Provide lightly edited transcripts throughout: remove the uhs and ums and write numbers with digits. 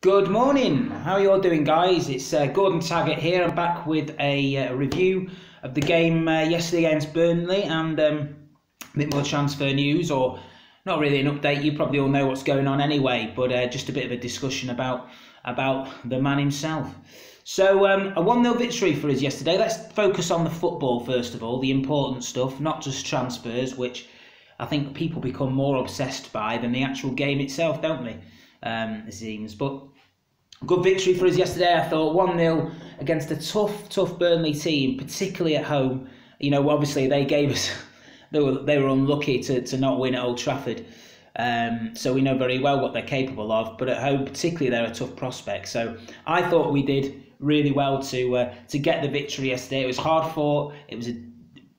Good morning. How are you all doing, guys? It's Gordon Taggart here. I'm back with a review of the game yesterday against Burnley and a bit more transfer news, or not really an update. You probably all know what's going on anyway, but just a bit of a discussion about the man himself. So a 1-0 victory for us yesterday. Let's focus on the football first of all, the important stuff, not just transfers, which I think people become more obsessed by than the actual game itself, don't they? It seems. But good victory for us yesterday. I thought 1-0 against a tough Burnley team, particularly at home. You know, obviously they gave us, they were unlucky to not win at Old Trafford. So we know very well what they're capable of. But at home, particularly, they're a tough prospect. So I thought we did really well to get the victory yesterday. It was hard fought.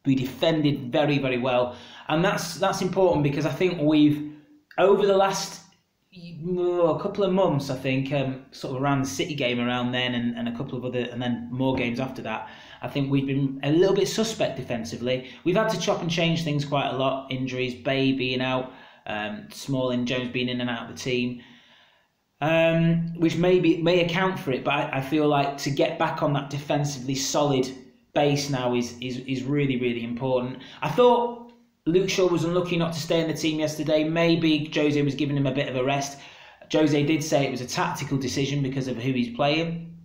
We defended very well, and that's important because I think we've over the last a couple of months, I think, sort of around the City game around then and a couple of other, and then more games after that, I think we've been a little bit suspect defensively. We've had to chop and change things quite a lot. Injuries, Bay being out, Smalling, Jones being in and out of the team, which may account for it. But I feel like to get back on that defensively solid base now is really important. I thought Luke Shaw was unlucky not to stay in the team yesterday. Maybe Jose was giving him a bit of a rest. Jose did say it was a tactical decision because of who he's playing.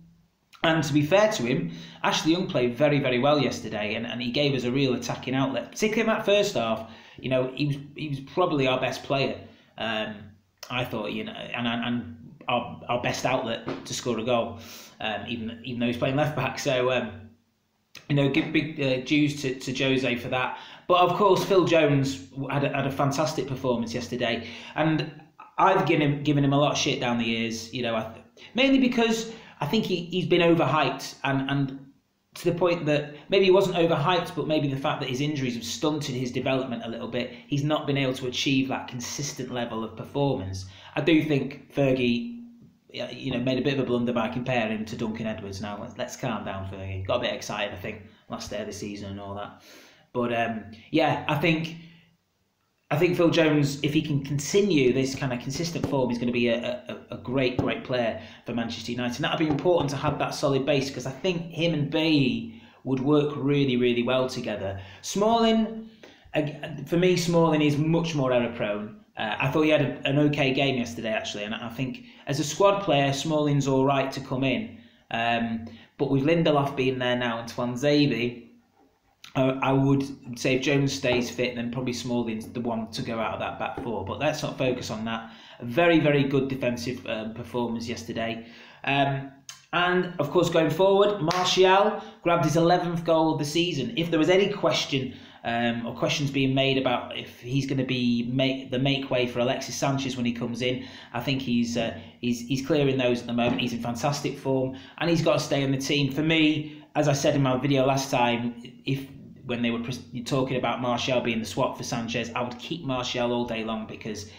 And to be fair to him, Ashley Young played very well yesterday, and he gave us a real attacking outlet, particularly in that first half. You know, he was probably our best player. I thought, you know, and our best outlet to score a goal, even though he's playing left back. So you know, give big dues to Jose for that. But of course, Phil Jones had a fantastic performance yesterday, and I've given him a lot of shit down the years. You know, mainly because I think he's been overhyped, and to the point that maybe he wasn't overhyped, but maybe the fact that his injuries have stunted his development a little bit. He's not been able to achieve that consistent level of performance. I do think Fergie, you know, made a bit of a blunder by comparing him to Duncan Edwards. Now let's calm down, Fergie. Got a bit excited, I think, last day of the season and all that. But yeah, I think Phil Jones, if he can continue this kind of consistent form, is going to be a great player for Manchester United. And that'd be important to have that solid base, because I think him and Bailey would work really well together. Smalling, for me, Smalling is much more error prone. I thought he had an okay game yesterday, actually, and I think as a squad player, Smalling's all right to come in. But with Lindelof being there now and Twanzebe, I would say if Jones stays fit, then probably Smalling's the one to go out of that back four. But let's not focus on that. A very good defensive performance yesterday. And of course, going forward, Martial grabbed his 11th goal of the season. If there was any question or questions being made about if he's going to be the make way for Alexis Sanchez when he comes in, I think he's clearing those at the moment. He's in fantastic form, and he's got to stay in the team. For me, as I said in my video last time, when they were talking about Martial being the swap for Sanchez, I would keep Martial all day long, because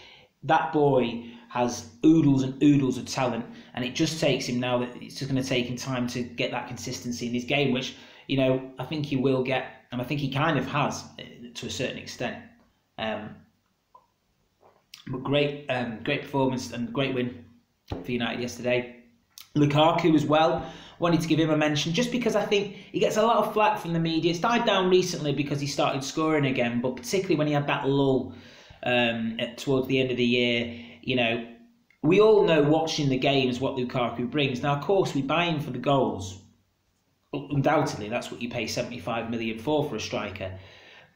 that boy has oodles and oodles of talent, and it just takes him now that it's just going to take him time to get that consistency in his game, which, you know, I think he will get, and I think he kind of has to a certain extent. But great performance and great win for United yesterday. Lukaku as well, wanted to give him a mention just because I think he gets a lot of flack from the media. It's died down recently because he started scoring again, but particularly when he had that lull towards the end of the year. You know, we all know watching the games what Lukaku brings. Now, of course, we buy him for the goals. Undoubtedly, that's what you pay 75 million for a striker.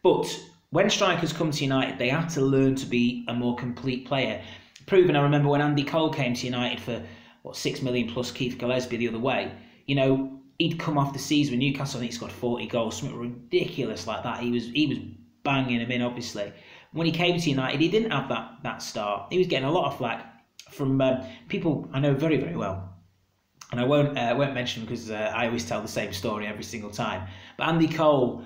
But when strikers come to United, they have to learn to be a more complete player. Proven, I remember when Andy Cole came to United for 6 million plus Keith Gillespie the other way. You know, he'd come off the season with Newcastle, I think he scored 40 goals, something ridiculous like that. He was banging them in, obviously. When he came to United, he didn't have that start. He was getting a lot of flack from people I know very well. And I won't mention them because I always tell the same story every single time. But Andy Cole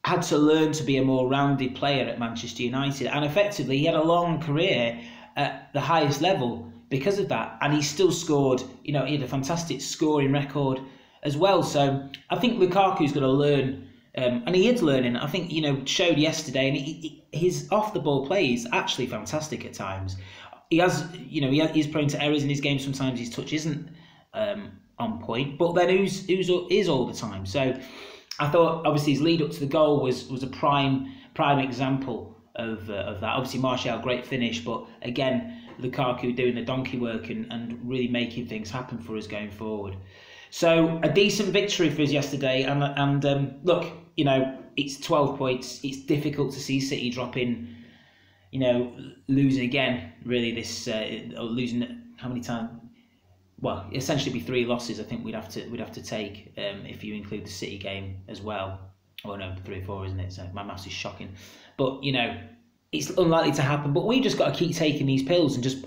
had to learn to be a more rounded player at Manchester United, and effectively he had a long career at the highest level because of that, and he still scored. You know, he had a fantastic scoring record as well. So I think Lukaku's got to learn, and he is learning. I think, you know, showed yesterday, and his off the ball play is actually fantastic at times. he has, he's prone to errors in his game. Sometimes his touch isn't on point, but then who's is all the time. So I thought obviously his lead up to the goal was a prime example of that. Obviously Martial, great finish, but again Lukaku doing the donkey work and really making things happen for us going forward. So a decent victory for us yesterday, and look, it's 12 points. It's difficult to see City dropping, losing again. Really, this losing how many times? Well, essentially be 3 losses. I think we'd have to take if you include the City game as well. Oh no, 3 or 4, isn't it? So my maths is shocking. But it's unlikely to happen. But we just got to keep taking these pills and just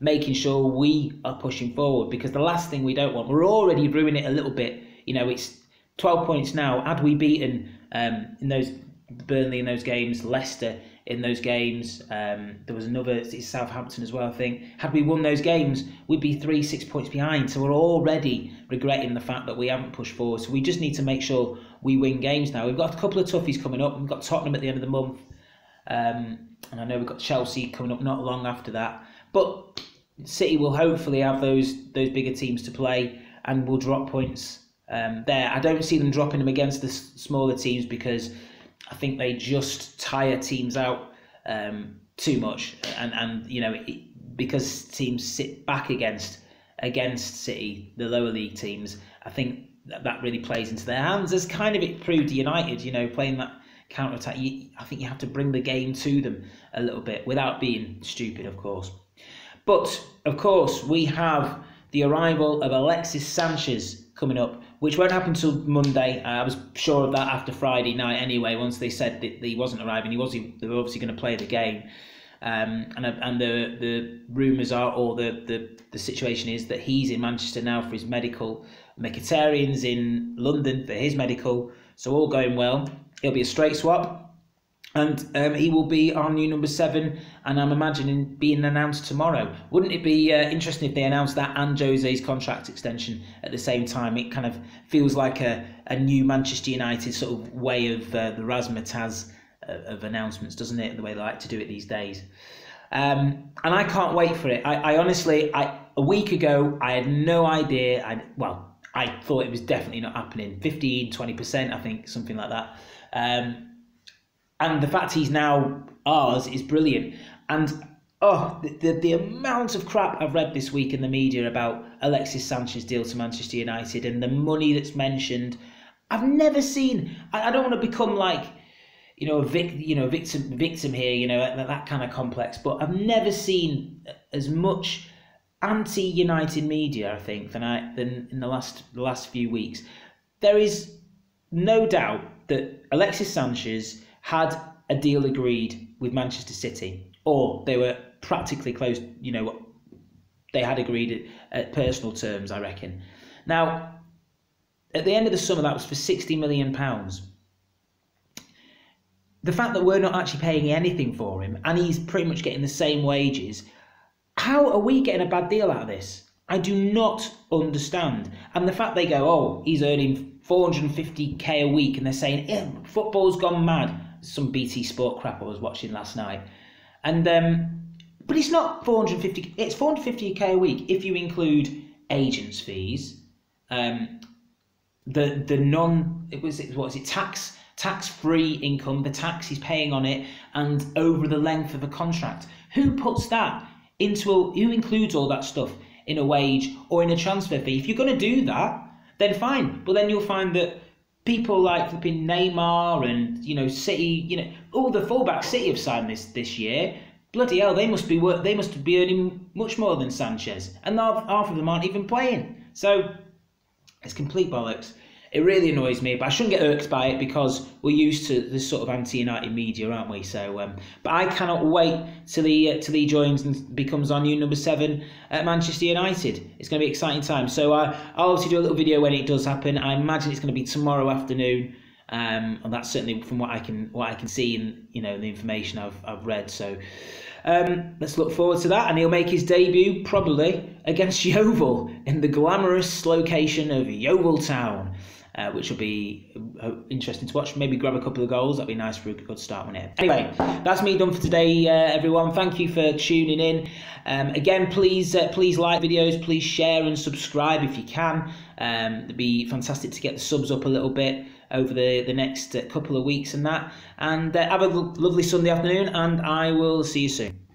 making sure we are pushing forward, because the last thing we don't want, we're already ruining it a little bit. It's 12 points now. Had we beaten in those Burnley in those games, Leicester in those games, there was another, Southampton as well, I think. Had we won those games, we'd be 3-6 points behind. So we're already regretting the fact that we haven't pushed forward. So we just need to make sure we win games now. We've got a couple of toughies coming up. We've got Tottenham at the end of the month. And I know we've got Chelsea coming up not long after that. But City will hopefully have those bigger teams to play, and will drop points there. I don't see them dropping them against the smaller teams, because I think they just tire teams out too much, and because teams sit back against City, the lower league teams. I think that really plays into their hands, as kind of it proved United. Playing that counter attack. I think you have to bring the game to them a little bit without being stupid, of course. But of course, we have the arrival of Alexis Sanchez coming up, which won't happen till Monday. I was sure of that after Friday night anyway. Once they said that he wasn't arriving, they were obviously going to play the game. And the rumours are, or the situation is, that he's in Manchester now for his medical. Mkhitaryan's in London for his medical. So all going well. It'll be a straight swap. And he will be our new number 7, and I'm imagining being announced tomorrow. Wouldn't it be interesting if they announced that and Jose's contract extension at the same time? It kind of feels like a new Manchester United sort of way of the razzmatazz of announcements, doesn't it? The way they like to do it these days. And I can't wait for it. I honestly, a week ago, I had no idea. I thought it was definitely not happening. 15, 20%, I think, something like that. And the fact he's now ours is brilliant. And the amount of crap I've read this week in the media about Alexis Sanchez's deal to Manchester United and the money that's mentioned, I've never seen. I don't want to become like a victim here, that kind of complex. But I've never seen as much anti-United media, I think, than in the last few weeks. There is no doubt that Alexis Sanchez had a deal agreed with Manchester City, or they were practically close. They had agreed at personal terms, I reckon. Now, at the end of the summer, that was for £60 million. The fact that we're not actually paying anything for him, and he's pretty much getting the same wages, how are we getting a bad deal out of this? I do not understand. And the fact they go, he's earning 450k a week, and they're saying, football's gone mad. Some BT Sport crap I was watching last night. And but it's not 450, it's 450k a week if you include agents' fees, tax-free income, the tax he's paying on it, and over the length of a contract. Who puts that who includes all that stuff in a wage or in a transfer fee? If you're going to do that, then fine. But then you'll find that people like flipping Neymar and City, all the fullbacks City have signed this year. Bloody hell, they must be earning much more than Sanchez, and half of them aren't even playing. So it's complete bollocks. It really annoys me, but I shouldn't get irked by it because we're used to this sort of anti-United media, aren't we? So, but I cannot wait till he joins and becomes our new number 7 at Manchester United. It's going to be an exciting time. So I'll obviously do a little video when it does happen. I imagine it's going to be tomorrow afternoon, and that's certainly from what I can see and the information I've read. So let's look forward to that, and he'll make his debut probably against Yeovil in the glamorous location of Yeovil Town. which will be interesting to watch. Maybe grab a couple of goals. That'd be nice for a good start on it. Anyway, that's me done for today, everyone. Thank you for tuning in. Again, please like videos, please share and subscribe if you can. It'd be fantastic to get the subs up a little bit over the next couple of weeks and that. And have a lovely Sunday afternoon, and I will see you soon.